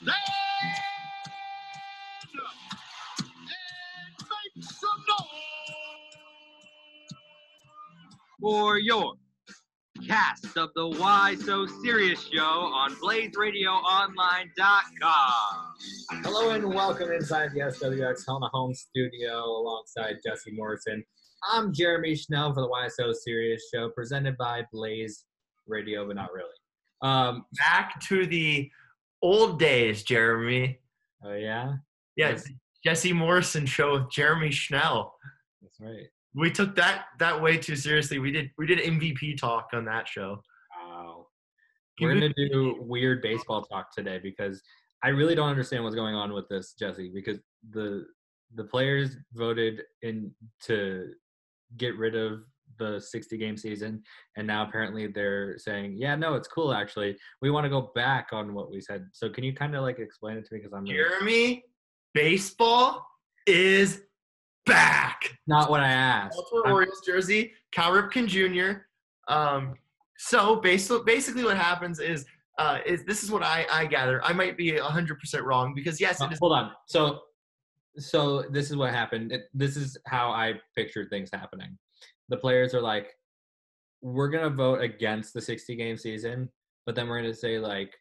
Stand up and make some noise for your cast of the Why So Serious show on BlazeRadioOnline.com. Hello and welcome inside the SWX Home Studio alongside Jesse Morrison. I'm Jeremy Schnell for the Why So Serious show presented by Blaze Radio, but not really. Back to the old days, Jeremy. Oh, yeah? Yeah, Yes. Jesse Morrison show with Jeremy Schnell. That's right. We took that way too seriously. We did MVP talk on that show. Wow. We're going to do MVP. weird baseball talk today because I really don't understand what's going on with this, Jesse, because the players voted in to get rid of the 60-game season, and now apparently they're saying, yeah, no, it's cool, actually. We want to go back on what we said. So can you kind of, like, explain it to me? Because I'm Jeremy, baseball is back. Not what I asked. Baltimore Orioles jersey, Cal Ripken Jr. So basically what happens is this is what I gather. I might be 100% wrong because, yes, it is. Hold on. So this is what happened. This is how I pictured things happening. The players are like, we're going to vote against the 60-game season, but then we're going to say, like,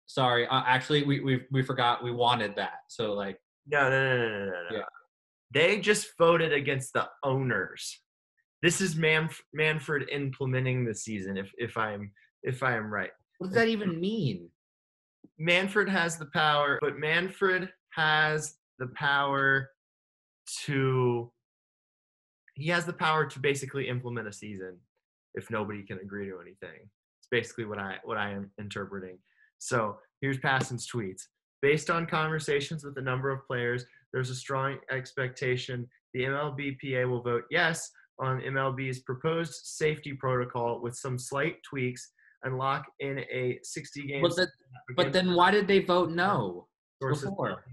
sorry, actually, we forgot we wanted that. So, like. No. Yeah. They just voted against the owners. This is Manfred implementing the season, if I am right. What does that even mean? Manfred has the power, but Manfred has the power to basically implement a season if nobody can agree to anything. It's basically what I am interpreting. So here's Passon's tweets. Based on conversations with a number of players, there's a strong expectation the MLBPA will vote yes on MLB's proposed safety protocol with some slight tweaks and lock in a 60-game season. But then why did they vote no before?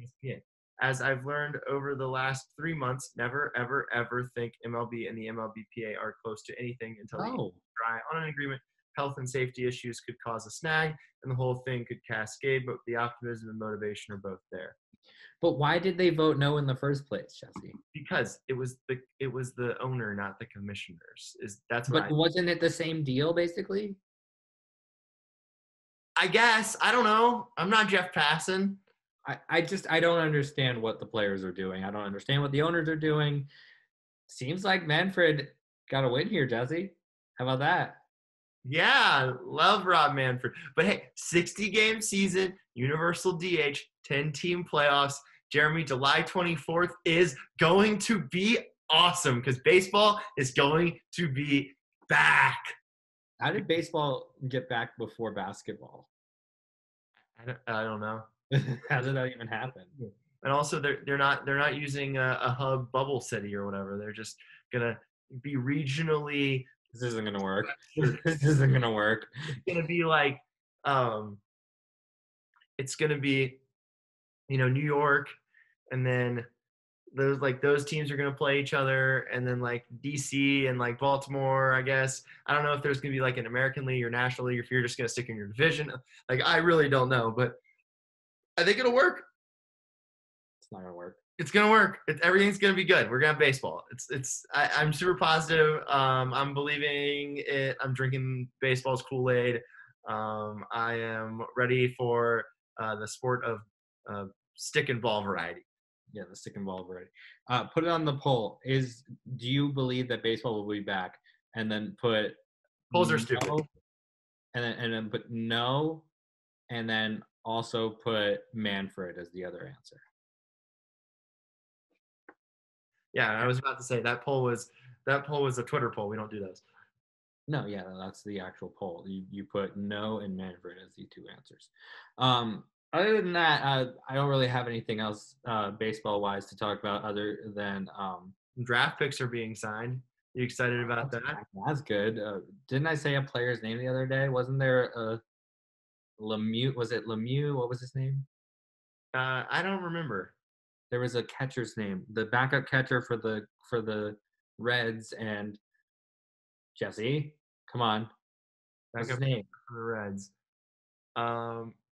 As I've learned over the last 3 months, never, ever, ever think MLB and the MLBPA are close to anything until they try on an agreement. Health and safety issues could cause a snag, and the whole thing could cascade, but the optimism and motivation are both there. But why did they vote no in the first place, Jesse? Because it was the owner, not the commissioners. Wasn't it the same deal, basically? I guess. I don't know. I'm not Jeff Passan. I don't understand what the players are doing. I don't understand what the owners are doing. Seems like Manfred got a win here, Jesse. How about that? Yeah, love Rob Manfred. But hey, 60-game season, universal DH, 10-team playoffs. Jeremy, July 24th is going to be awesome because baseball is going to be back. How did baseball get back before basketball? I don't know. How did that even happen? And also, they're not using a hub bubble city or whatever. They're just gonna be regionally. This isn't gonna work. This isn't gonna work. It's gonna be like, it's gonna be, New York, and then those teams are gonna play each other, and then like DC and like Baltimore. I guess I don't know if there's gonna be like an American League or National League, if you're just gonna stick in your division. Like I really don't know, but I think it'll work. It's not gonna work. It's gonna work. Everything's gonna be good. We're gonna have baseball. I'm super positive. I'm believing it. I'm drinking baseball's Kool-Aid. I am ready for the sport of stick and ball variety. Yeah, the stick and ball variety. Put it on the poll. Do you believe that baseball will be back? And then put polls are stupid. And then put no, and then also put Manfred as the other answer. Yeah, I was about to say that poll was a Twitter poll. We don't do those. No, yeah, that's the actual poll. You put no and Manfred as the two answers. Other than that, I don't really have anything else baseball-wise to talk about other than draft picks are being signed. You excited about that? That's good. Didn't I say a player's name the other day? Wasn't there a Lemieux? Was it Lemieux? What was his name? I don't remember. There was a catcher's name, the backup catcher for the Reds, and Jesse, come on, what's his name for the Reds?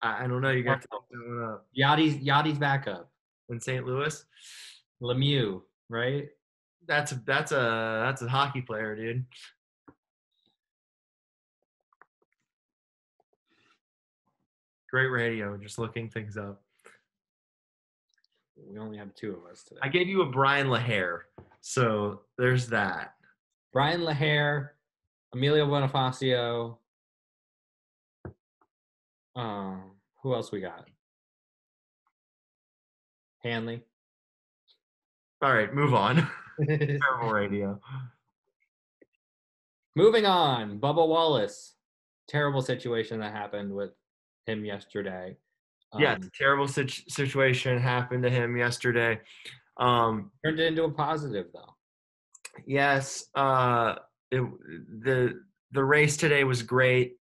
I don't know. You got to look that one up. Yachty's backup. In St. Louis, Lemieux, right? that's a hockey player, dude. Great radio, just looking things up. We only have 2 of us today. I gave you a Brian LaHare, so there's that. Brian LaHare, Emilio Bonifacio. Who else we got? Hanley. All right, move on. Terrible radio. Moving on, Bubba Wallace. Terrible situation that happened with him yesterday. Yeah, terrible situation happened to him yesterday. Turned it into a positive, though. Yes, the race today was great.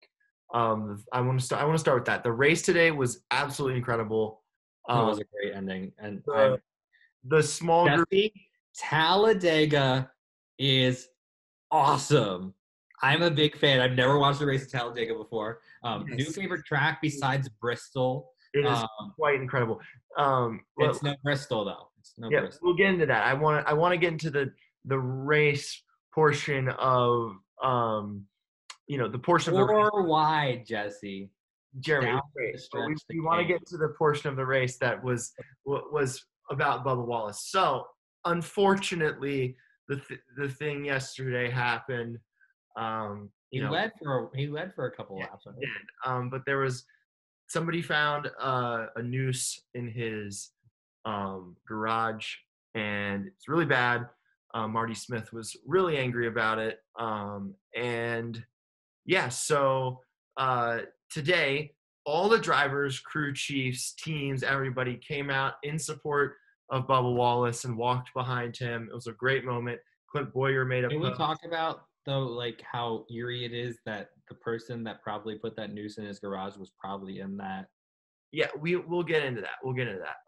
I want to start with that. The race today was absolutely incredible. It was a great ending, and the small group. Talladega is awesome. I'm a big fan. I've never watched a race at Talladega before. New favorite track besides Bristol. It is quite incredible. It's no Bristol though. It's no Bristol. We'll get into that. I want to get into the race portion of the portion of the race. Or why, Jesse? Jeremy, we want to get to the portion of the race that was about Bubba Wallace. So unfortunately, the thing yesterday happened. He led for a couple laps. But there was somebody found a noose in his garage, and it's really bad. Marty Smith was really angry about it. So today, all the drivers, crew chiefs, teams, everybody came out in support of Bubba Wallace and walked behind him. It was a great moment. Clint Boyer made a post. Can we talk about, though, like how eerie it is that the person that probably put that noose in his garage was probably in that? Yeah, we'll get into that.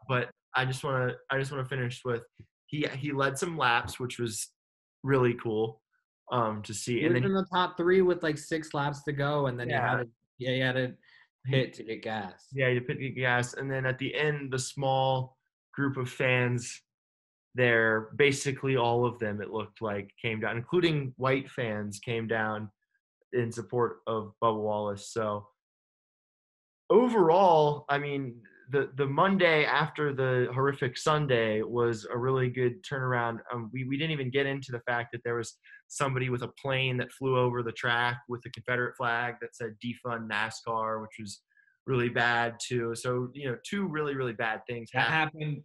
But I just want to finish with he led some laps, which was really cool to see. He was in the top 3 with like 6 laps to go, and then he had to pit to get gas. Yeah, he had to pit to get gas, and then at the end, the small group of fans there, basically all of them, it looked like, came down, including white fans, came down in support of Bubba Wallace. So overall, I mean, the Monday after the horrific Sunday was a really good turnaround. We didn't even get into the fact that there was somebody with a plane that flew over the track with the Confederate flag that said defund NASCAR, which was really bad too. So, 2 really, really bad things happened.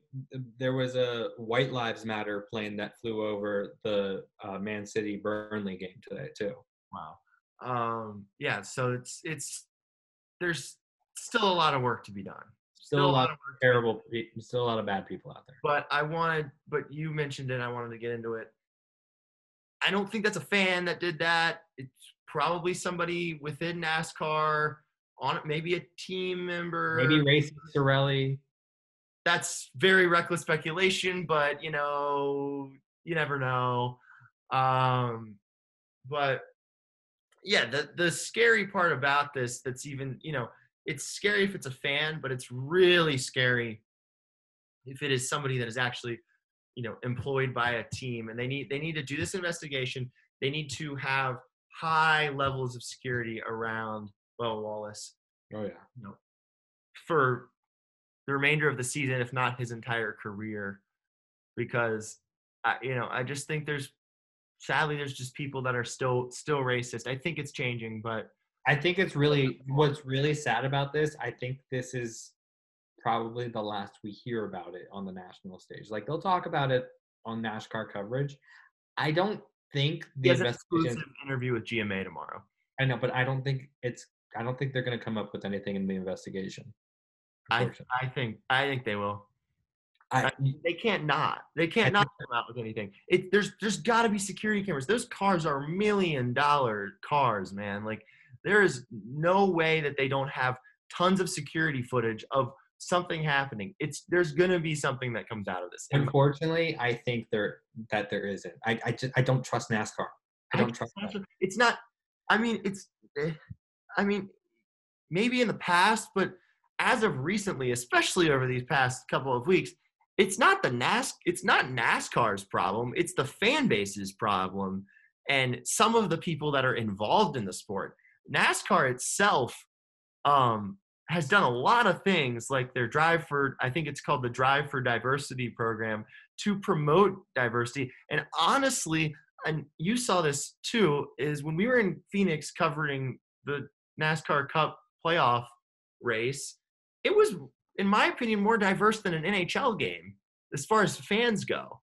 There was a White Lives Matter plane that flew over the Man City Burnley game today too. Wow. So there's still a lot of work to be done. Still a lot of bad people out there. But you mentioned it. I wanted to get into it. I don't think that's a fan that did that. It's probably somebody within NASCAR on it, maybe a team member. Maybe Racing Sorelli. That's very reckless speculation, but, you never know. But, yeah, the scary part about this that's even, it's scary if it's a fan, but it's really scary if it is somebody that is actually, employed by a team, and they need to do this investigation. They need to have high levels of security around Bubba Wallace. Oh yeah. For the remainder of the season, if not his entire career, because I just think there's just people that are still racist. I think it's changing, but I think it's what's really sad about this. I think this is probably the last we hear about it on the national stage. Like, they'll talk about it on NASCAR coverage. I don't think the exclusive interview with GMA tomorrow. I know, but I don't think they're going to come up with anything in the investigation. I think they will. They can't not come out with anything. There's got to be security cameras. Those cars are $1 million cars, man. Like, there is no way that they don't have tons of security footage of something happening. There's going to be something that comes out of this. Unfortunately, I think there isn't. I don't trust NASCAR. I don't trust that. It's not. I mean, maybe in the past, but as of recently, especially over these past couple of weeks, it's not NASCAR's problem. It's the fan base's problem, and some of the people that are involved in the sport. NASCAR itself has done a lot of things, like their I think it's called the Drive for Diversity program, to promote diversity. And honestly, and you saw this too, is when we were in Phoenix covering the NASCAR Cup playoff race, it was, in my opinion, more diverse than an NHL game as far as fans go.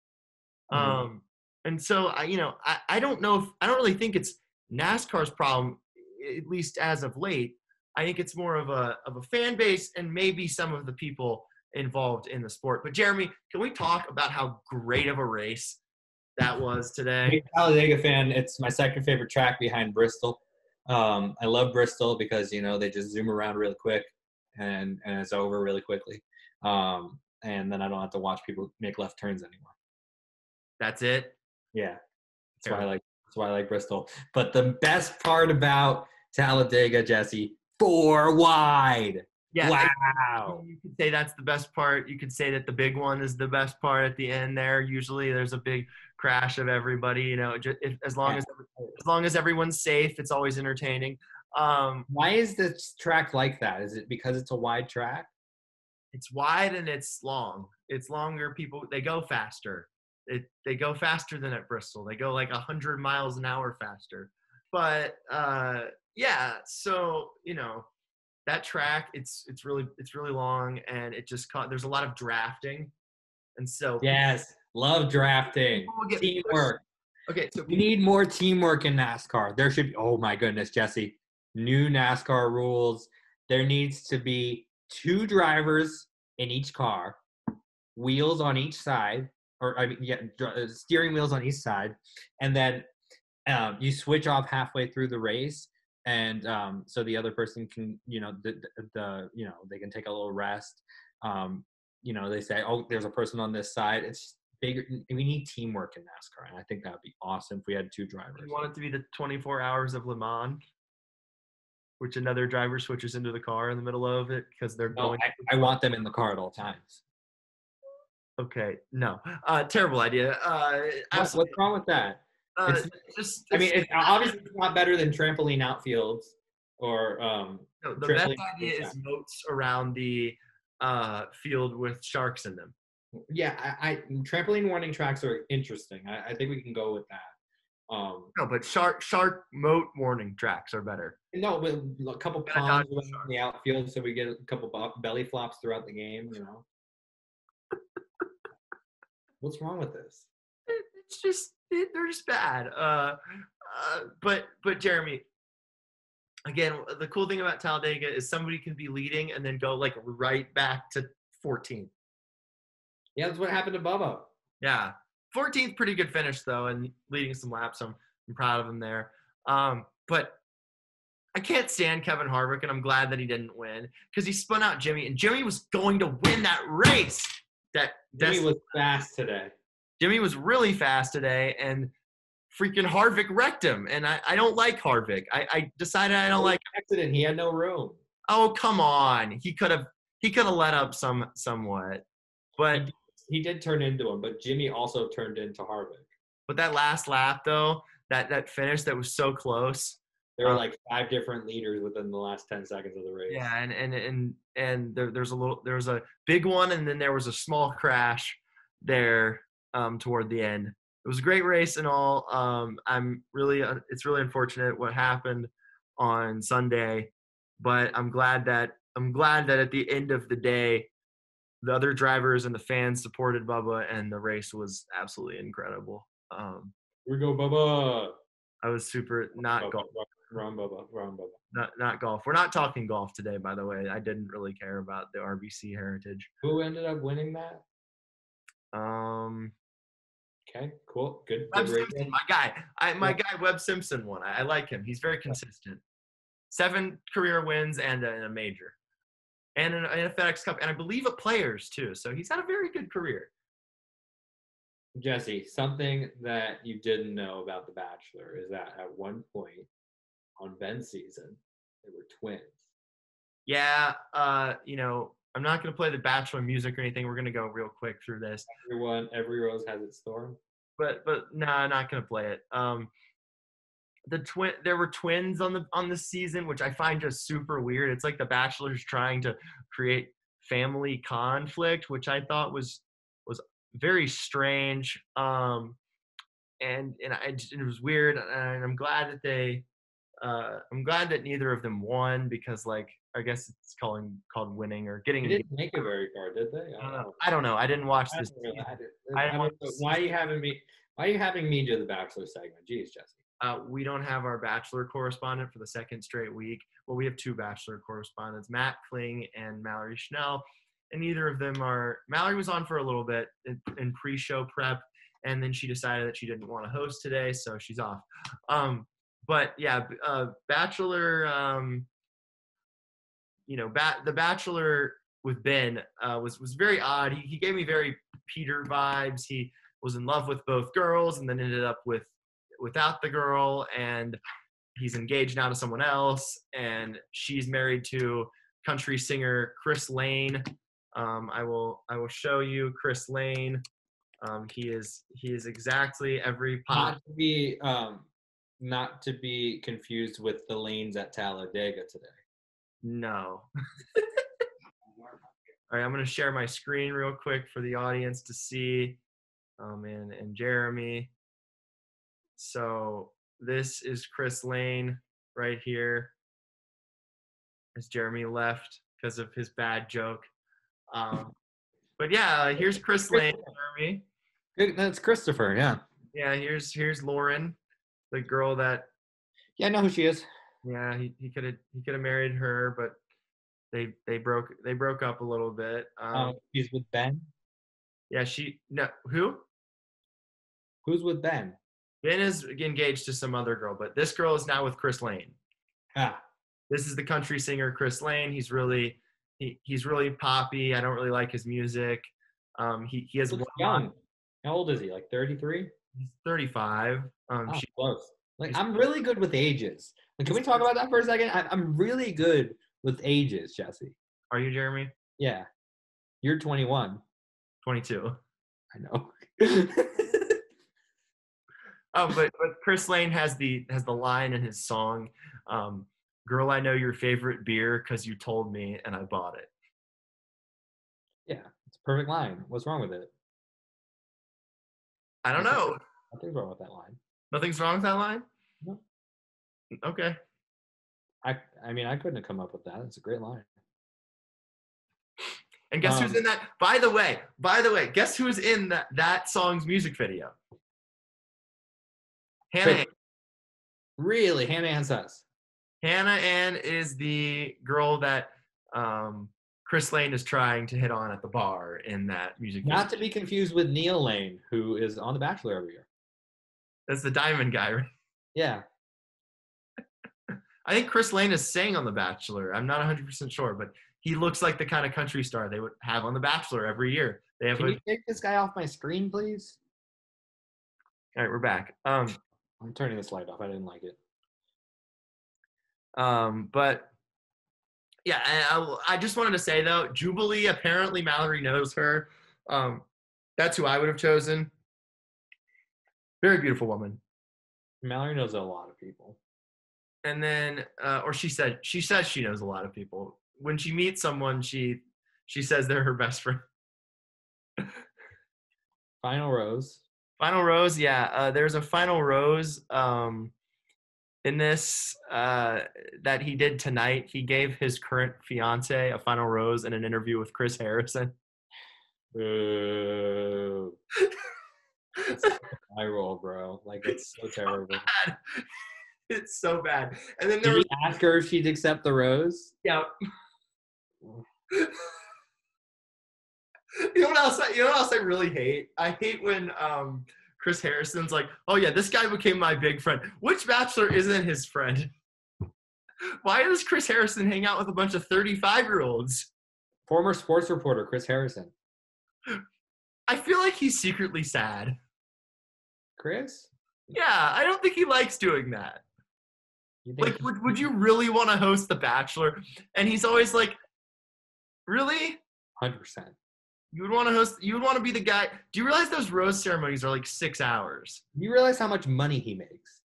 And so I don't know I don't really think it's NASCAR's problem, at least as of late. I think it's more of a fan base and maybe some of the people involved in the sport. But Jeremy, can we talk about how great of a race that was today? I'm a Talladega fan. It's my second favorite track behind Bristol. I love Bristol because, they just zoom around really quick and it's over really quickly. And then I don't have to watch people make left turns anymore. That's it? Yeah. That's why I like Bristol. But the best part about Talladega, Jesse, 4 wide. Yeah. Wow. You could say that's the best part. You could say that the big one is the best part at the end there. Usually there's a big crash of everybody, as long as everyone's safe, it's always entertaining. Why is this track like that? Is it because it's a wide track? It's wide and it's long. It's longer. They go faster. They go faster than at Bristol. They go like 100 miles an hour faster. But yeah, so that track, it's really long, and it just there's a lot of drafting, and so yes, love drafting. Teamwork. Okay, so we need more teamwork in NASCAR. There should be. Oh my goodness, Jesse! New NASCAR rules. There needs to be 2 drivers in each car, wheels on each side, steering wheels on each side, and then you switch off halfway through the race, and so the other person can, they can take a little rest. They say, oh, there's a person on this side. It's bigger. We need teamwork in NASCAR, and I think that would be awesome if we had 2 drivers. You want it to be the 24 hours of Le Mans, which another driver switches into the car in the middle of it because they're going. I want them in the car at all times. Okay, no, terrible idea. What's wrong with that? It's obviously not better than trampoline outfields or no, the best idea is moats around the field with sharks in them. Yeah, I trampoline warning tracks are interesting. I think we can go with that. No, but shark moat warning tracks are better. No, with a couple ponds in the outfield, so we get a couple belly flops throughout the game. What's wrong with this? It's just they're just bad. But Jeremy, again, the cool thing about Talladega is somebody can be leading and then go like right back to 14th. Yeah, that's what happened to Bubba. Yeah, 14th, pretty good finish though, and leading some laps. I'm proud of him there. But I can't stand Kevin Harvick, and I'm glad that he didn't win because he spun out Jimmy, and Jimmy was going to win that race. Jimmy was fast today. Jimmy was really fast today, and freaking Harvick wrecked him. And I don't like Harvick. I decided I don't like him. Accident. He had no room. Oh, come on. He could have let up somewhat. But he did turn into him, but Jimmy also turned into Harvick. But that last lap though, that finish that was so close. There were like 5 different leaders within the last 10 seconds of the race. Yeah, and there was a big one, and then there was a small crash there toward the end. It was a great race and all. It's really unfortunate what happened on Sunday, but I'm glad that at the end of the day, the other drivers and the fans supported Bubba, and the race was absolutely incredible. Here we go, Bubba. I was super not golf. Wrong, Bubba. Not golf. We're not talking golf today, by the way. I didn't really care about the RBC Heritage. Who ended up winning that? Okay, cool. Good. Webb Simpson, my guy, Webb Simpson won. I like him. He's very consistent. 7 career wins and a major. And a FedEx Cup. And I believe at Players, too. So he's had a very good career. Jesse, something that you didn't know about The Bachelor is that at one point on Ben's season, they were twins. Yeah, I'm not going to play the Bachelor music or anything. We're going to go real quick through this. Every rose has its thorn. But no, I'm not going to play it. There were twins on the season, which I find just super weird. It's like the Bachelor's trying to create family conflict, which I thought was very strange. It was weird, and I'm glad that neither of them won, because like I guess it's called winning or getting. They didn't make it very far, did they? I don't know. I didn't watch I this. don't know. Why are you having me? Why are you having me do the Bachelor segment? Jeez, Jesse. We don't have our Bachelor correspondent for the second straight week. Well, we have two Bachelor correspondents, Matt Kling and Mallory Schnell, and neither of them are. Mallory was on for a little bit in pre-show prep, and then she decided that she didn't want to host today, so she's off. But yeah, Bachelor, the Bachelor with Ben was very odd. He gave me very Peter vibes. He was in love with both girls and then ended up without the girl, and he's engaged now to someone else, and she's married to country singer Chris Lane. I will show you Chris Lane. He is exactly every pop. Not to be confused with the lanes at Talladega today. No. All right, I'm going to share my screen real quick for the audience to see. And Jeremy. So this is Chris Lane right here. As Jeremy left because of his bad joke. But yeah, here's Chris Lane, Jeremy. That's Christopher, yeah. Yeah, here's Lauren, the girl that. Yeah, I know who she is. Yeah, he could have married her, but they broke up a little bit. She's with Ben. Yeah, who? Who's with Ben? Ben is engaged to some other girl, but this girl is now with Chris Lane. Ah. This is the country singer Chris Lane. He's really poppy. I don't really like his music. He has one young. How old is he? Like 33? He's 35. Close. Like I'm really good with ages. Like, can we talk about that for a second? I'm really good with ages, Jesse. Are you, Jeremy? Yeah. You're 21. 22. I know. Oh, but Chris Lane has the line in his song, "Girl, I know your favorite beer because you told me and I bought it." Yeah, it's a perfect line. What's wrong with it? I don't know. Nothing's wrong with that line. Nothing's wrong with that line? No. Okay. I mean, I couldn't have come up with that. It's a great line. And guess who's in that? By the way, guess who's in that song's music video? Hannah Ann. Really? Hannah Ann says. Hannah Ann is the girl that Chris Lane is trying to hit on at the bar in that music video. Not to be confused with Neil Lane, who is on The Bachelor every year. That's the diamond guy, right? Yeah. I think Chris Lane is sang on The Bachelor. I'm not 100% sure, but he looks like the kind of country star they would have on The Bachelor every year. Can you take this guy off my screen, please? All right, we're back. I'm turning this light off. I didn't like it. But yeah, I just wanted to say though, Jubilee, apparently Mallory knows her. That's who I would have chosen. Very beautiful woman. Mallory knows a lot of people. And then, or she says she knows a lot of people. When she meets someone, she says they're her best friend. Final rose. Final rose, yeah. There's a final rose in this that he did tonight. He gave his current fiance a final rose in an interview with Chris Harrison. Boo. That's eye roll, bro. Like, it's so terrible. Bad. It's so bad. And then Did he ask her if she'd accept the rose? Yeah. You know what else I really hate? I hate when Chris Harrison's like, "Oh yeah, this guy became my big friend." Which Bachelor isn't his friend? Why does Chris Harrison hang out with a bunch of 35-year-olds? Former sports reporter Chris Harrison. I feel like he's secretly sad. Chris? Yeah, I don't think he likes doing that. You think Like, would you really want to host The Bachelor? And he's always like, really? 100%. You would want to host? You would want to be the guy? Do you realize those rose ceremonies are like 6 hours? You realize how much money he makes?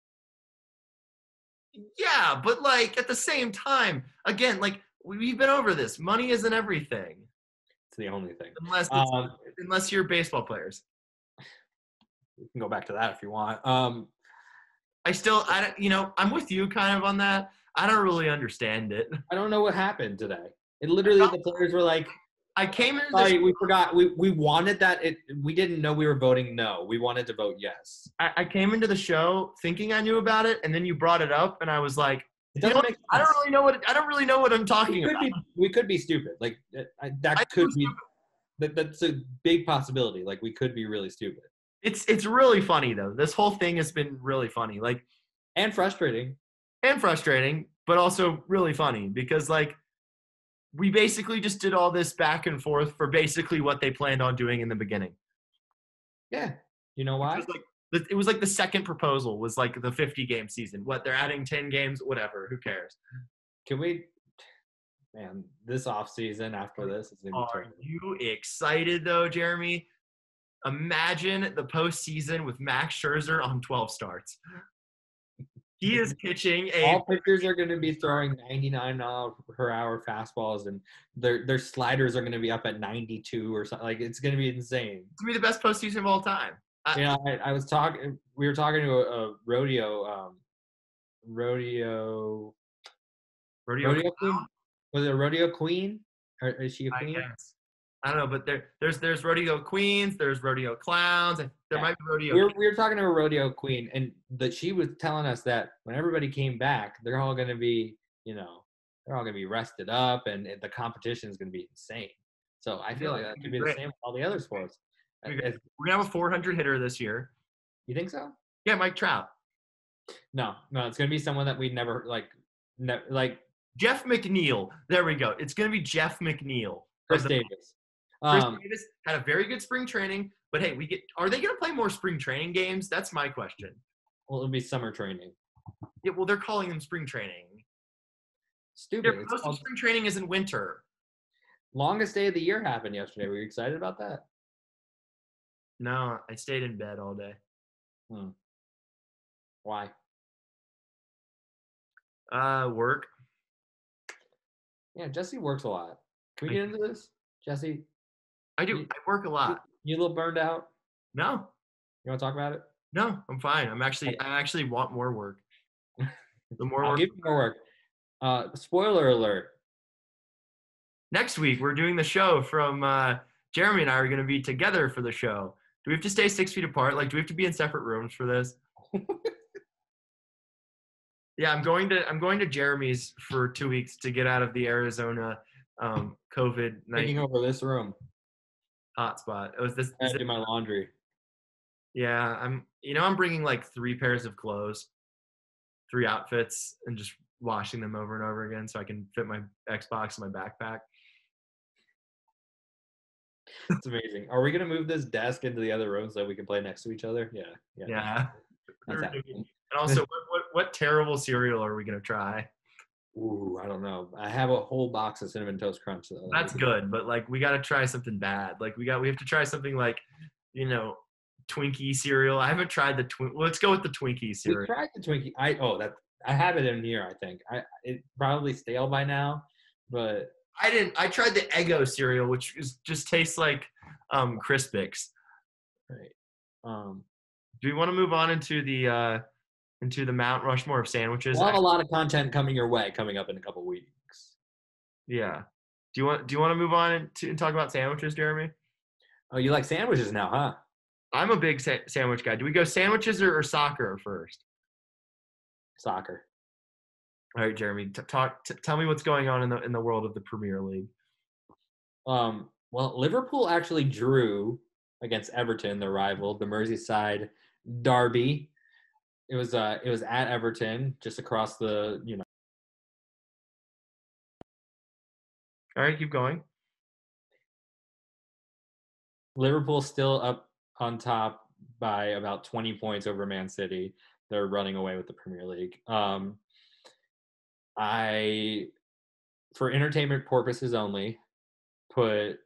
Yeah, but like at the same time, again, like we've been over this. Money isn't everything, It's the only thing. unless you're baseball players. We can go back to that if you want. I'm with you kind of on that. I don't really understand it. I don't know what happened today. It literally, the players were like, I came in. sorry, we forgot. We wanted that. We didn't know we were voting no. We wanted to vote yes. I came into the show thinking I knew about it, and then you brought it up, and I was like, It doesn't make sense. I don't really know what I'm talking about. We could be stupid. Like that's a big possibility. Like we could be really stupid. It's really funny though. This whole thing has been really funny. Like, and frustrating. But also really funny because like we basically just did all this back and forth for basically what they planned on doing in the beginning. Yeah. You know why? It was like the second proposal was like the 50-game season. What, they're adding 10 games, whatever, who cares? Man, this offseason after this is going to be terrible. Are you excited though, Jeremy? Imagine the postseason with Max Scherzer on 12 starts. He is pitching all pitchers are going to be throwing 99-mile-per-hour fastballs, and their sliders are going to be up at 92 or something. Like, it's going to be insane. It's going to be the best postseason of all time. We were talking to a rodeo queen. Was it a rodeo queen? Or is she a queen? I don't know, but there's rodeo queens, there's rodeo clowns, and there might be rodeo. We were talking to a rodeo queen, and she was telling us that when everybody came back, they're all going to be, they're all going to be rested up, and the competition is going to be insane. So I feel like that could be the same with all the other sports. We're going to have a 400 hitter this year. You think so? Yeah, Mike Trout. No, it's going to be someone that we never like Jeff McNeil. There we go. It's going to be Jeff McNeil. Chris Davis. Chris Davis had a very good spring training, but hey, are they going to play more spring training games? That's my question. Well, it'll be summer training. Yeah, well, they're calling them spring training. Stupid. Spring training is in winter. Longest day of the year happened yesterday. Were you excited about that? No, I stayed in bed all day. Why? Work. Yeah, Jesse works a lot. Can we get into this, Jesse? I do. I work a lot. You a little burned out? No. You want to talk about it? No, I'm fine. I actually want more work. The more I'll work. give you more work. Spoiler alert. Next week we're doing the show from Jeremy and I are going to be together for the show. Do we have to stay 6 feet apart? Like, do we have to be in separate rooms for this? Yeah, I'm going to Jeremy's for 2 weeks to get out of the Arizona COVID-19 taking over this room hotspot. It was this. I do my laundry. Yeah, I'm bringing like 3 pairs of clothes, 3 outfits, and just washing them over and over again so I can fit my Xbox in my backpack. It's amazing. Are we gonna move this desk into the other room so we can play next to each other? Yeah. And also, what terrible cereal are we gonna try? Ooh, I don't know. I have a whole box of Cinnamon Toast Crunch. That's good, but like we gotta try something bad. Like we have to try something like, Twinkie cereal. I haven't tried the let's go with the Twinkie cereal. We tried the Twinkie. I have it in here. I think it's probably stale by now, but I didn't. I tried the Eggo cereal, which just tastes like Crispix. Right. Do we want to move on into the Mount Rushmore of sandwiches? We'll have a lot of content coming your way coming up in a couple weeks. Yeah. Do you want to move on and talk about sandwiches, Jeremy? Oh, you like sandwiches now, huh? I'm a big sandwich guy. Do we go sandwiches or soccer first? Soccer. All right, Jeremy. Tell me what's going on in the world of the Premier League. Well, Liverpool actually drew against Everton, their rival, the Merseyside derby. It was at Everton, just across the All right, keep going. Liverpool's still up on top by about 20 points over Man City. They're running away with the Premier League. I, for entertainment purposes only, put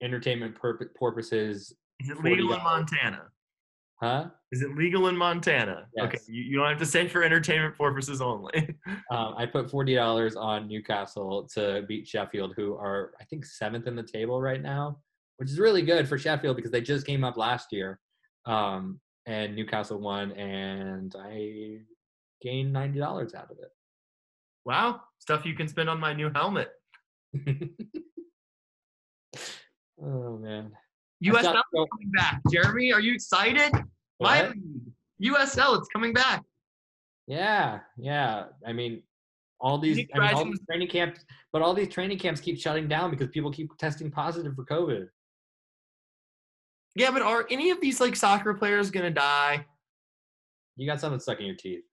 entertainment purposes Is it $40. legal in Montana? Huh? Is it legal in Montana? Yes. Okay, you don't have to say for entertainment purposes only. I put $40 on Newcastle to beat Sheffield, who are, I think, 7th in the table right now, which is really good for Sheffield because they just came up last year. And Newcastle won, and I gained $90 out of Wow, stuff you can spend on my new helmet. it. Oh, man. USL is coming back. Jeremy, are you excited? My What? league. USL, it's coming back. Yeah. I mean, all these training camps, but all these training camps keep shutting down because people keep testing positive for COVID. Yeah, but are any of these like soccer players gonna die? You got something stuck in your teeth.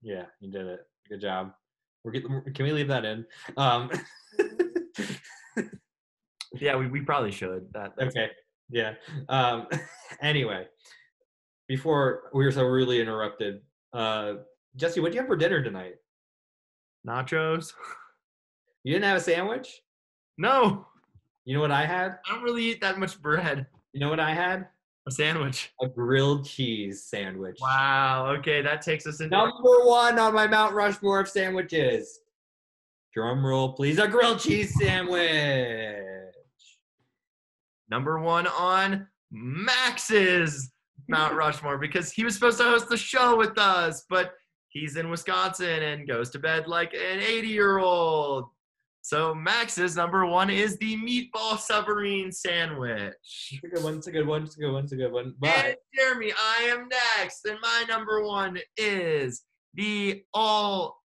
Yeah, you did it. Good job. Can we leave that in? Yeah, we probably should. That's okay. Yeah. Anyway, before we were so rudely interrupted, Jesse, what did you have for dinner tonight? Nachos. You didn't have a sandwich? No. You know what I had? I don't really eat that much bread. You know what I had? A sandwich. A grilled cheese sandwich. Wow. Okay, that takes us into number 1 on my Mount Rushmore of sandwiches. Drum roll, please. A grilled cheese sandwich. Number 1 on Max's Mount Rushmore because he was supposed to host the show with us, but he's in Wisconsin and goes to bed like an 80-year-old. So Max's number 1 is the meatball submarine sandwich. It's a good one. But and Jeremy, I am next, and my number 1 is the all-important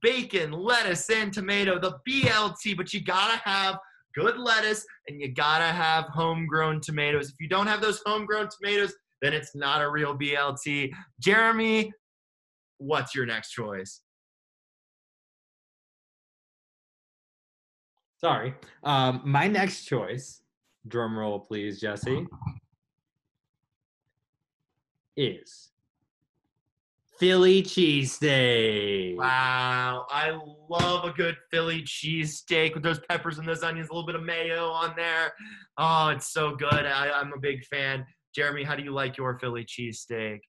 bacon, lettuce, and tomato, the BLT. But you gotta have good lettuce and you gotta have homegrown tomatoes. If you don't have those homegrown tomatoes, then it's not a real BLT. Jeremy, what's your next choice? Sorry. My next choice, drum roll please, Jesse, is Philly cheesesteak. Wow, I love a good Philly cheesesteak with those peppers and those onions, a little bit of mayo on there. Oh, it's so good. I'm a big fan. Jeremy, how do you like your Philly cheesesteak?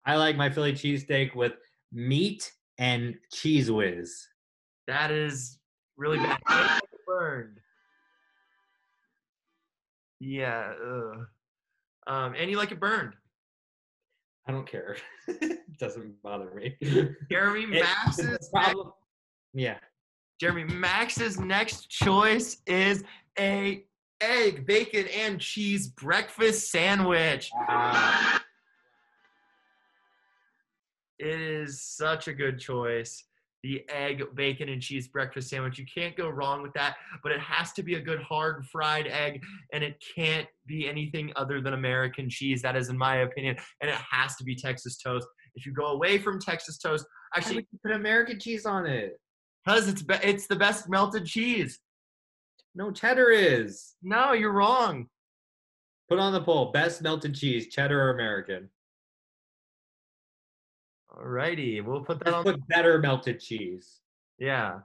I like my Philly cheesesteak with meat and cheese whiz. That is really bad. Burned. Yeah. And you like it burned. I don't care. It doesn't bother me. Jeremy, Max's problem. Yeah. Jeremy, Max's next choice is a egg, bacon, and cheese breakfast sandwich. It is such a good choice. The egg, bacon, and cheese breakfast sandwich. You can't go wrong with that, but it has to be a good hard fried egg, and it can't be anything other than American cheese. That is in my opinion, and it has to be Texas toast. If you go away from Texas toast, actually put American cheese on it. Because it's the best melted cheese. No, cheddar is. No, you're wrong. Put on the poll, best melted cheese, cheddar or American? Alrighty, we'll put that on. Put better melted cheese. Yeah.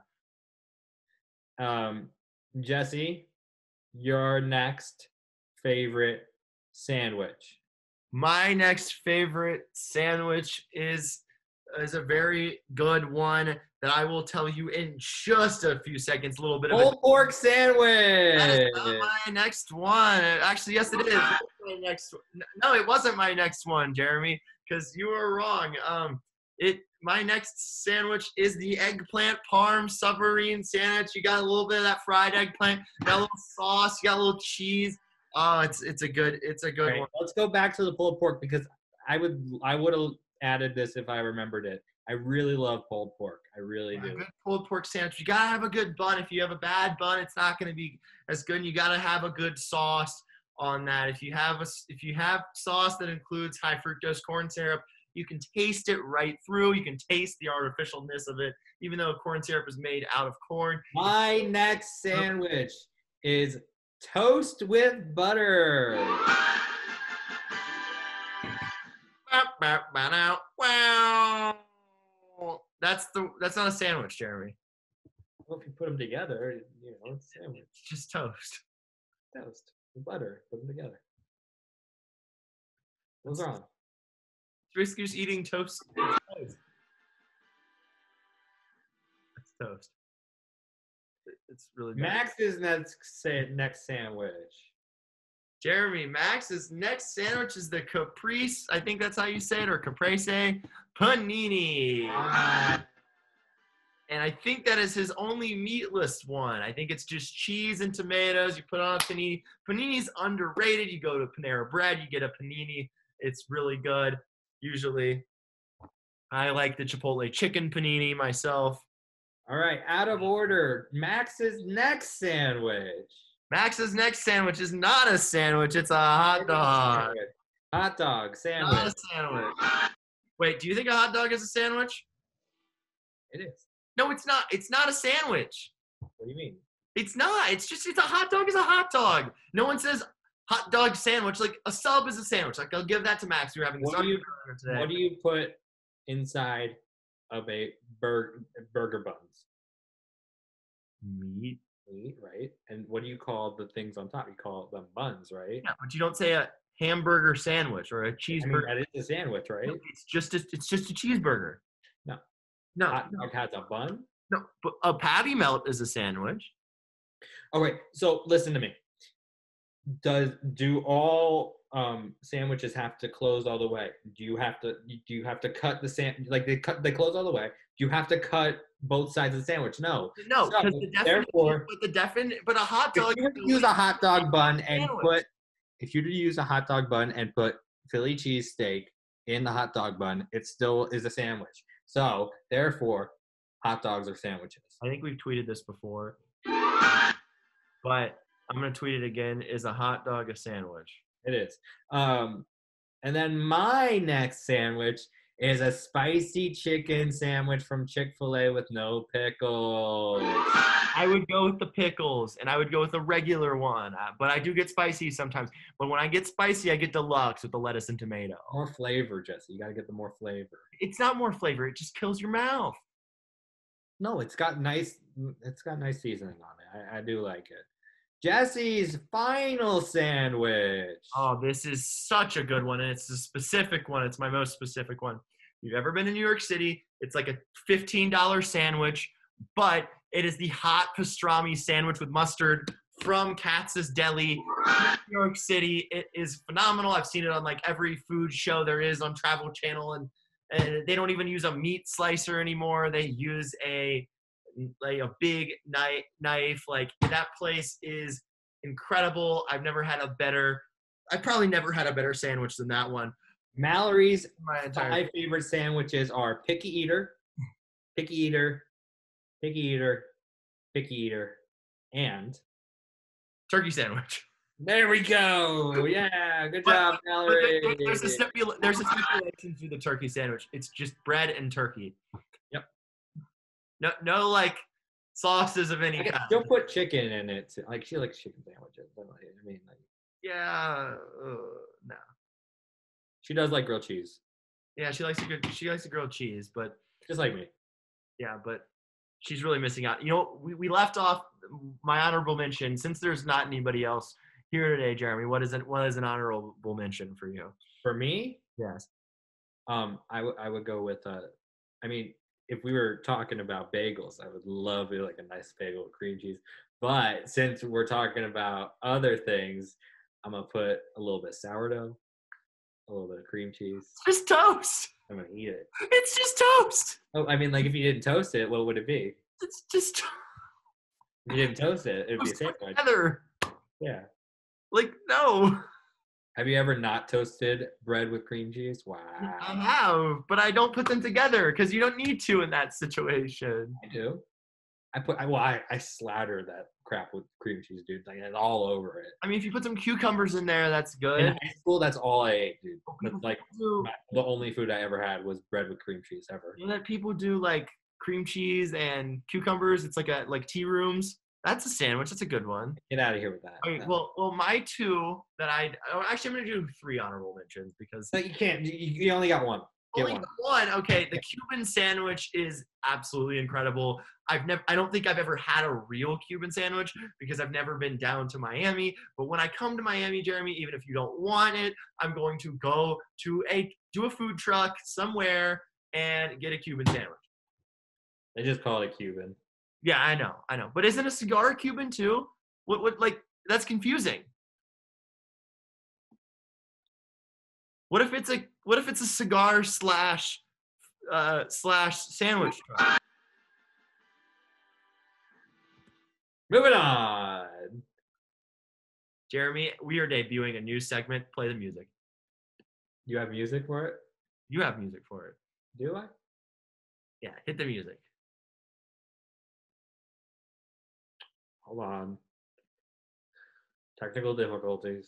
Jesse, your next favorite sandwich. My next favorite sandwich is a very good one that I will tell you in just a few seconds. A little bit of pulled pork sandwich. That is not my next one. Actually, yes, it is. My next. No, it wasn't my next one, Jeremy, because you were wrong. My next sandwich is the eggplant parm submarine sandwich. You got a little bit of that fried eggplant, you got a little sauce, you got a little cheese. Oh, it's a good right, one. Let's go back to the pulled pork because I would have added this if I remembered it. I really love pulled pork. I really do. A good pulled pork sandwich. You gotta have a good bun. If you have a bad bun, it's not gonna be as good. You gotta have a good sauce on that. If you have sauce that includes high fructose corn syrup, you can taste it right through. You can taste the artificialness of it, even though corn syrup is made out of corn. My next sandwich is toast with butter. Wow. That's not a sandwich, Jeremy. Well, if you put them together, it's a sandwich. It's just toast. Toast with butter. Put them together. What's wrong? It's basically just eating toast. It's toast. It's really good. Max's next sandwich. Jeremy, Max's next sandwich is the caprese. I think that's how you say it, or caprese panini. And I think that is his only meatless one. I think it's just cheese and tomatoes. You put on a panini. Panini's underrated. You go to Panera Bread, you get a panini. It's really good. Usually, I like the Chipotle chicken panini myself. All right, out of order. Max's next sandwich. Max's next sandwich is not a sandwich. It's a hot dog. Hot dog sandwich. Not a sandwich. Wait, do you think a hot dog is a sandwich? It is. No, it's not. It's not a sandwich. What do you mean? It's not. It's a hot dog is a hot dog. No one says hot dog sandwich. Like a sub is a sandwich. Like I'll give that to Max. We're having this argument today. What do you put inside of a burger buns? Meat, right? And what do you call the things on top? You call them buns, right? Yeah, but you don't say a hamburger sandwich or a cheeseburger. That is a sandwich, right? No, it's just a cheeseburger. No. Hot dog has a bun? No, but a patty melt is a sandwich. Oh, wait. So listen to me. Do all sandwiches have to close all the way? Do you have to cut the they close all the way? Do you have to cut both sides of the sandwich? No. No, so, because but a hot dog. If you were to use a hot dog bun and put Philly cheesesteak in the hot dog bun, it still is a sandwich. So therefore, hot dogs are sandwiches. I think we've tweeted this before, but I'm gonna tweet it again. Is a hot dog a sandwich? It is. And then my next sandwich is a spicy chicken sandwich from Chick-fil-A with no pickles. I would go with the pickles, and I would go with a regular one. But I do get spicy sometimes. But when I get spicy, I get deluxe with the lettuce and tomato. More flavor, Jesse. You got to get the more flavor. It's not more flavor. It just kills your mouth. No, it's got nice seasoning on it. I do like it. Jesse's final sandwich. Oh, this is such a good one, and it's a specific one. It's my most specific one. If you've ever been to New York City, it's like a $15 sandwich, but it is the hot pastrami sandwich with mustard from Katz's Deli, New York City. It is phenomenal. I've seen it on like every food show there is on Travel Channel, and they don't even use a meat slicer anymore. They use a big knife. Like that place is incredible. I've probably never had a better sandwich than that one. Mallory's five favorite sandwiches are picky eater, and turkey sandwich. There we go. Yeah, good job, Mallory. There's a stipulation to the turkey sandwich. It's just bread and turkey. Yep. No like sauces of any kind. She'll put chicken in it. Like she likes chicken sandwiches. I mean, like. Yeah. No. She does like grilled cheese. Yeah, she likes the grilled cheese, but just like me. Yeah, but she's really missing out. You know, we left off my honorable mention. Since there's not anybody else here today, Jeremy, what is an honorable mention for you? For me? Yes. I would go with I mean, if we were talking about bagels, I would love like a nice bagel with cream cheese. But since we're talking about other things, I'm gonna put a little bit of sourdough, a little bit of cream cheese. It's just toast. I'm gonna eat it. It's just toast. Oh, I mean, like if you didn't toast it, what would it be? It's just. If you didn't toast it, it'd be a sandwich. Together. Yeah. Like no. Have you ever not toasted bread with cream cheese? Wow. I have, but I don't put them together because you don't need to in that situation. I do. I slather that crap with cream cheese, dude. Like it's all over it. I mean, if you put some cucumbers in there, that's good. In high school, that's all I ate, dude. That's like the only food I ever had was bread with cream cheese ever. You know that people do like cream cheese and cucumbers. It's like tea rooms. That's a sandwich. That's a good one. Get out of here with that. Okay, No. well, my two that actually I'm gonna do 3 honorable mentions because No, you can't. You only got one. Get only one. one. Okay, the Cuban sandwich is absolutely incredible. I don't think I've ever had a real Cuban sandwich because I've never been down to Miami. But when I come to Miami, Jeremy, even if you don't want it, I'm going to go to do a food truck somewhere and get a Cuban sandwich. They just call it a Cuban. Yeah, I know. But isn't a cigar Cuban too? What like that's confusing. What if it's a cigar slash sandwich truck? Moving on. Jeremy, we are debuting a new segment. Play the music. You have music for it? You have music for it. Do I? Yeah, hit the music. Hold on. Technical difficulties.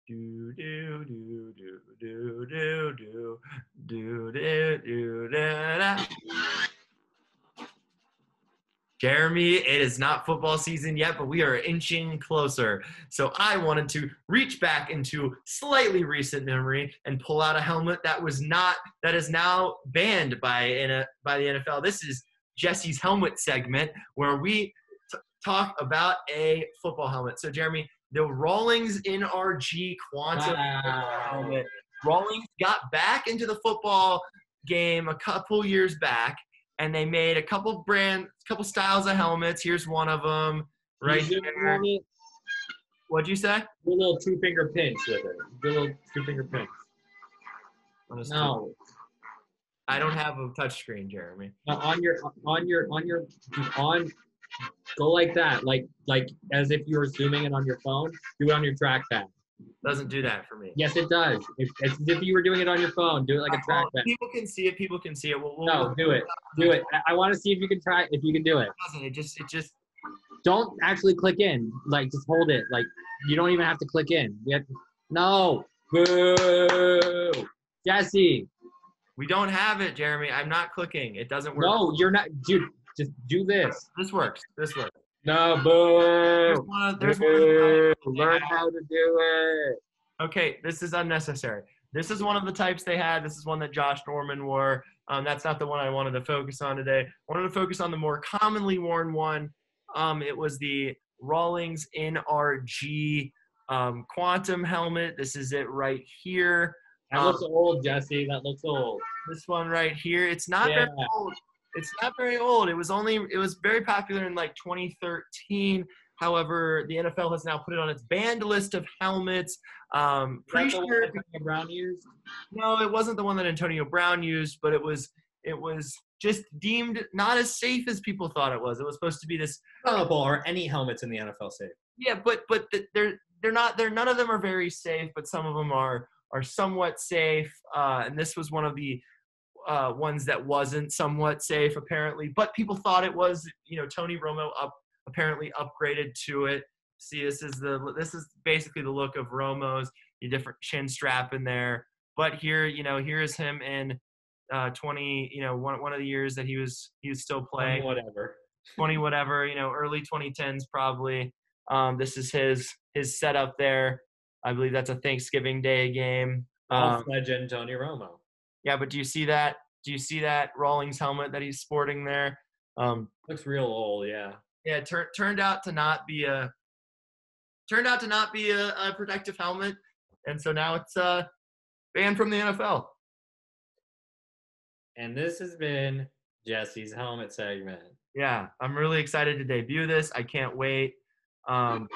Do do do do do do do do do do da. Jeremy, it is not football season yet, but we are inching closer. So I wanted to reach back into slightly recent memory and pull out a helmet that is now banned by the NFL. This is Jesse's helmet segment where we talk about a football helmet. So Jeremy, the Rawlings NRG Quantum helmet. Rawlings got back into the football game a couple years back. And they made a couple styles of helmets. Here's one of them right here. What'd you say? Do a little 2-finger pinch with it. Do a little 2-finger pinch. No. I don't have a touch screen, Jeremy. No, go like that, like as if you were zooming in on your phone. Do it on your trackpad. Doesn't do that for me. Yes, it does. It's as if you were doing it on your phone. Do it like a trackpad. People can see it. No, do it. Do it. I want to see if you can try. If you can do it. It just. Don't actually click in. Like, just hold it. Like, you don't even have to click in. No. Boo. Jesse. We don't have it, Jeremy. I'm not clicking. It doesn't work. No, you're not. Dude, just do this. This works. No, boo. There's one. Learn how to do it. Okay, this is unnecessary. This is one of the types they had. This is one that Josh Norman wore. That's not the one I wanted to focus on today. I wanted to focus on the more commonly worn one. It was the Rawlings NRG Quantum helmet. This is it right here. That looks old, Jesse. That looks old. This one right here. It's not very old. It's not very old. It was very popular in like 2013. However, the NFL has now put it on its banned list of helmets. Pretty sure Antonio Brown used? No, it wasn't the one that Antonio Brown used, but it was just deemed not as safe as people thought it was. It was supposed to be this. Or any helmets in the NFL safe? Yeah, but they're not. None of them are very safe, but some of them are somewhat safe. And this was one of the ones that wasn't somewhat safe apparently, but people thought it was. Tony Romo apparently upgraded to it. See, this is basically the look of Romo's. A different chin strap in there, but here is him in 20. One of the years that he was still playing. 20 whatever. Early 2010s probably. This is his setup there. I believe that's a Thanksgiving Day game. Legend Tony Romo. Yeah, but do you see that? Do you see that Rawlings helmet that he's sporting there? Looks real old, yeah. Yeah, turned out to not be a protective helmet, and so now it's banned from the NFL. And this has been Jesse's helmet segment. Yeah, I'm really excited to debut this. I can't wait. Fun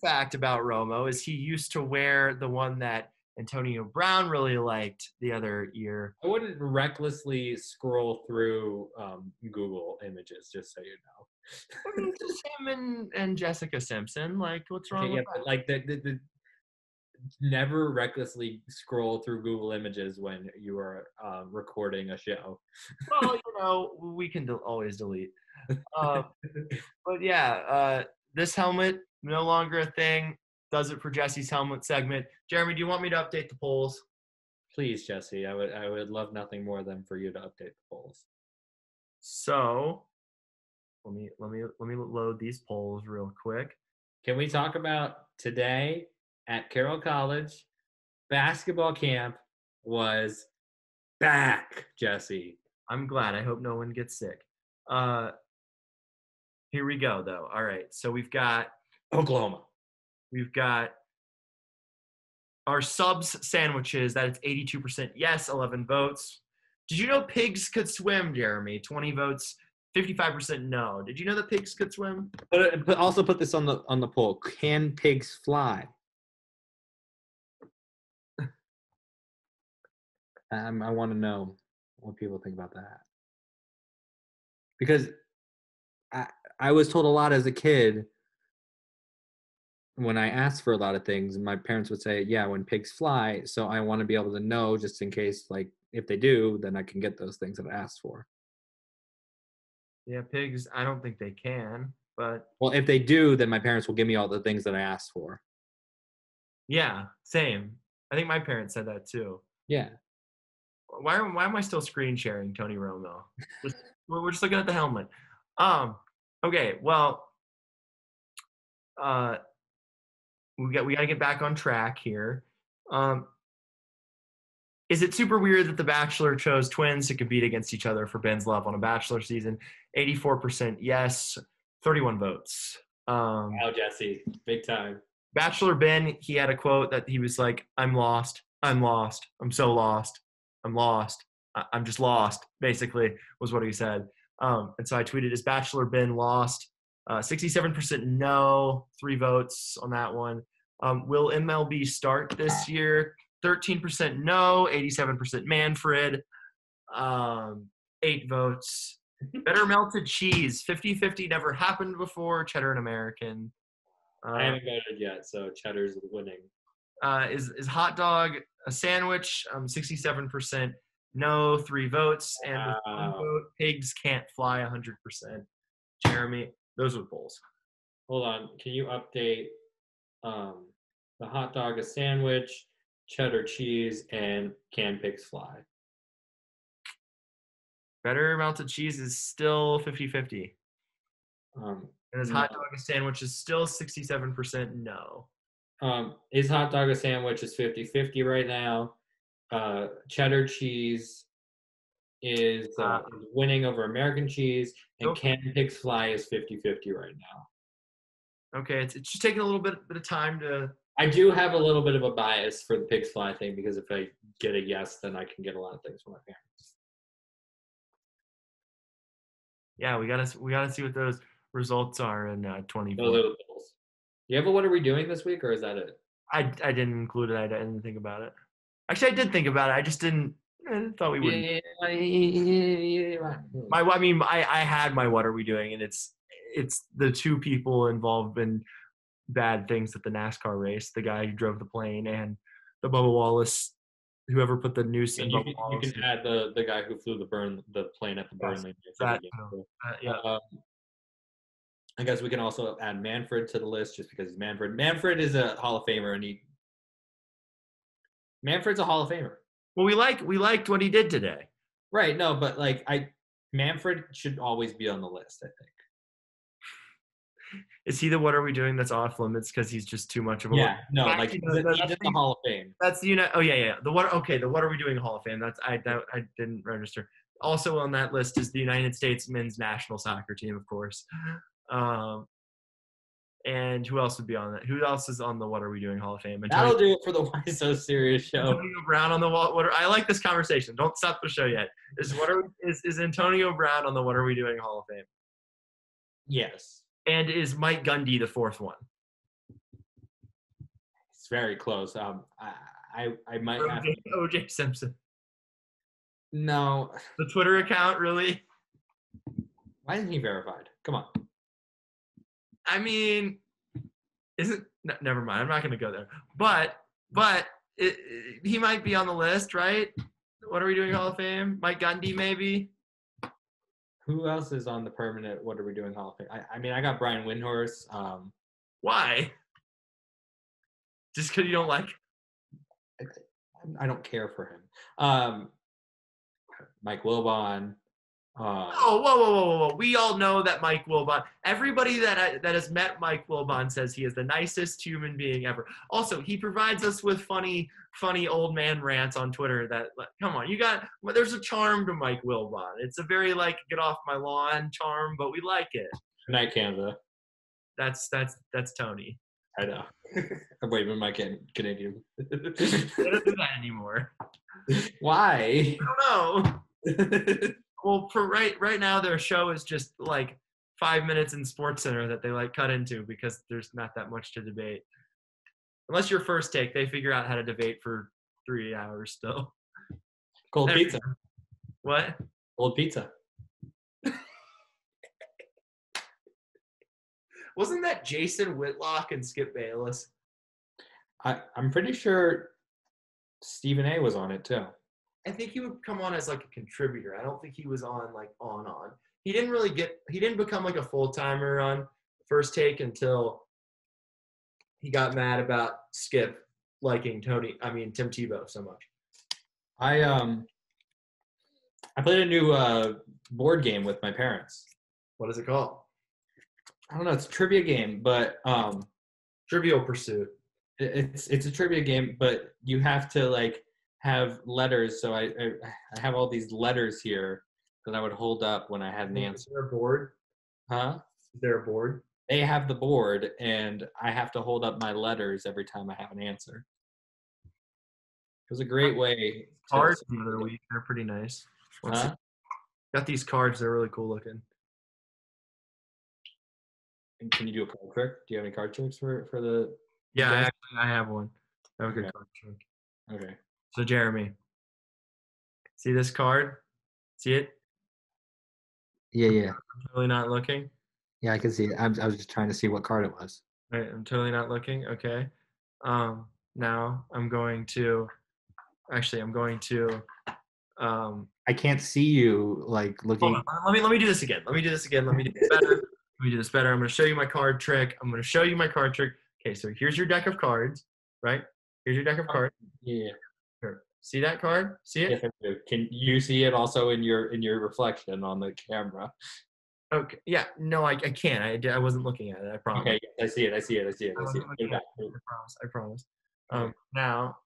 fact about Romo is he used to wear the one that Antonio Brown really liked the other year. I wouldn't recklessly scroll through Google images, just so you know. It's just him and Jessica Simpson. Like, what's wrong with that? Like the never recklessly scroll through Google images when you are recording a show. Well, we can always delete. But yeah, this helmet no longer a thing. Does it for Jesse's helmet segment. Jeremy, do you want me to update the polls? Please, Jesse. I would love nothing more than for you to update the polls. So let me load these polls real quick. Can we talk about today at Carroll College? Basketball camp was back, Jesse. I'm glad. I hope no one gets sick. Here we go, though. All right. So we've got Oklahoma. Our subs sandwiches. That is 82% yes, 11 votes. Did you know pigs could swim, Jeremy? 20 votes, 55% no. Did you know that pigs could swim? But also put this on the poll. Can pigs fly? I want to know what people think about that. Because I was told a lot as a kid when I asked for a lot of things, and my parents would say, yeah, when pigs fly. So I want to be able to know just in case, like, if they do, then I can get those things that I asked for. Yeah, pigs, I don't think they can, but. Well, if they do, then my parents will give me all the things that I asked for. Yeah, same. I think my parents said that too. Yeah. Why am I still screen sharing Tony Romo? We're just looking at the helmet. Okay, well, we got to get back on track here. Is it super weird that The Bachelor chose twins to compete against each other for Ben's love on a Bachelor season? 84% yes, 31 votes. Wow, Jesse, big time. Bachelor Ben, he had a quote that he was like, I'm lost. I'm lost. I'm so lost. I'm lost. I'm just lost, basically, was what he said. And so I tweeted, is Bachelor Ben lost? 67% no, 3 votes on that one. Will MLB start this year? 13% no, 87% Manfred, 8 votes. Better melted cheese, 50-50, never happened before, cheddar and American. I haven't voted yet, so cheddar's winning. Is hot dog a sandwich? 67% no, 3 votes. And with 1 vote, pigs can't fly 100%. Jeremy, those were the polls. Hold on. Can you update the hot dog a sandwich, cheddar cheese, and can pigs fly? Better melted cheese is still 50-50. And his hot dog a sandwich is still 67% no. His hot dog a sandwich is 50-50 right now. Cheddar cheese is winning over American cheese, and can pigs fly is 50-50 right now. Okay, it's just taking a little bit of time to. I do have a little bit of a bias for the pigs fly thing because if I get a yes, then I can get a lot of things from my parents. Yeah, we gotta see what those results are in 24. You have a what are we doing this week, or is that it? I didn't include it. I didn't think about it. Actually, I did think about it. I just didn't. I thought we wouldn't. I had my what are we doing, and it's the 2 people involved in bad things at the NASCAR race. The guy who drove the plane and the Bubba Wallace, whoever put the noose in Bubba Wallace. You can add the guy who flew the plane at the burn lane. Yeah. I guess we can also add Manfred to the list just because he's Manfred. Manfred is a Hall of Famer, and Manfred's a Hall of Famer. Well, we liked what he did today. Right. No, but Manfred should always be on the list, I think. Is he the what are we doing that's off limits because he's just too much of a he's in the Hall of Fame. That's the oh yeah. The what are we doing Hall of Fame? That's I didn't register. Also on that list is the United States men's national soccer team, of course. And who else would be on that? Who else is on the What Are We Doing Hall of Fame? That'll do it for the Why So Serious show. Antonio Brown on the I like this conversation. Don't stop the show yet. Is Antonio Brown on the What Are We Doing Hall of Fame? Yes. And is Mike Gundy the 4th one? It's very close. I might have OJ Simpson. No. The Twitter account, really? Why isn't he verified? Come on. I mean, never mind. I'm not going to go there. But he might be on the list, right? What Are We Doing Hall of Fame? Mike Gundy, maybe? Who else is on the permanent What Are We Doing Hall of Fame? I got Brian Windhorst. Why? Just because you don't like I don't care for him. Mike Wilbon. Oh, whoa. We all know that Mike Wilbon. Everybody that has met Mike Wilbon says he is the nicest human being ever. Also, he provides us with funny old man rants on Twitter that, come on, there's a charm to Mike Wilbon. It's a very, get off my lawn charm, but we like it. Good night, Canada. That's Tony. I know. I'm waving my Canadian. I don't do that anymore. Why? I don't know. Well, for right now, their show is just 5 minutes in SportsCenter that they cut into because there's not that much to debate. Unless your first take, they figure out how to debate for 3 hours still. Cold pizza. What? Cold pizza. Wasn't that Jason Whitlock and Skip Bayless? I'm pretty sure Stephen A. was on it too. I think he would come on as a contributor. I don't think he was on on. He didn't become a full-timer on First Take until he got mad about Skip liking Tim Tebow so much. I played a new board game with my parents. What is it called? I don't know. It's a trivia game, but Trivial Pursuit. It's a trivia game, but you have to have letters. So I have all these letters here that I would hold up when I had an answer. Is there a board? Huh? Is there a board? They have the board, and I have to hold up my letters every time I have an answer. It was a great way. Cards the other week. They're pretty nice. Huh? Got these cards. They're really cool looking. And can you do a card trick? Do you have any card tricks for the? Yeah, I have one. I have a good card trick. Okay. So Jeremy, see this card? See it? Yeah. I'm totally not looking. Yeah, I can see it. I was just trying to see what card it was. All right, I'm totally not looking. Okay. Now I'm going to. Actually, I'm going to. I can't see you looking. Hold on. Let me do this again. Let me do this better. Let me do this better. I'm going to show you my card trick. Okay, so here's your deck of cards, right? Here's your deck of cards. Yeah. Here. See that card? See it? Yes, I do. Can you see it also in your reflection on the camera? Okay. Yeah. No, I can't. I wasn't looking at it. I promise. Okay. I see it. I see it. I promise. Now,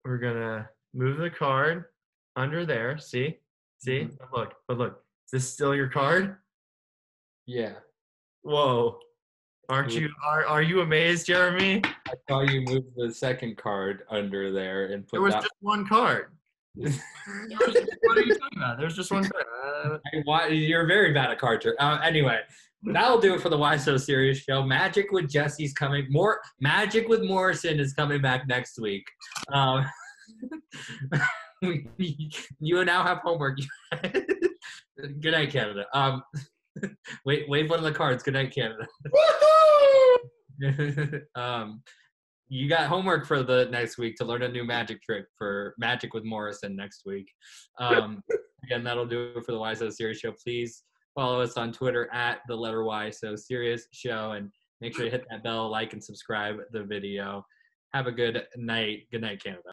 we're gonna move the card under there. See? Mhm. But look. Is this still your card? Yeah. Whoa. Are you amazed, Jeremy? I saw you move the second card under there and put There was that. just one card. What are you talking about? There's just one card. You're very bad at card trick. Anyway, that'll do it for the Why So Serious show. Magic with Jesse's coming. More Magic with Morrison is coming back next week. You now have homework. Good night, Canada. Wave one of the cards. Good night, Canada. You got homework for the next week to learn a new magic trick for Magic with Morrison next week. Again, that'll do it for the Why So Serious show. Please follow us on Twitter at the letter Y So Serious show, and make sure to hit that bell, like, and subscribe the video. Have a good night. Good night, Canada.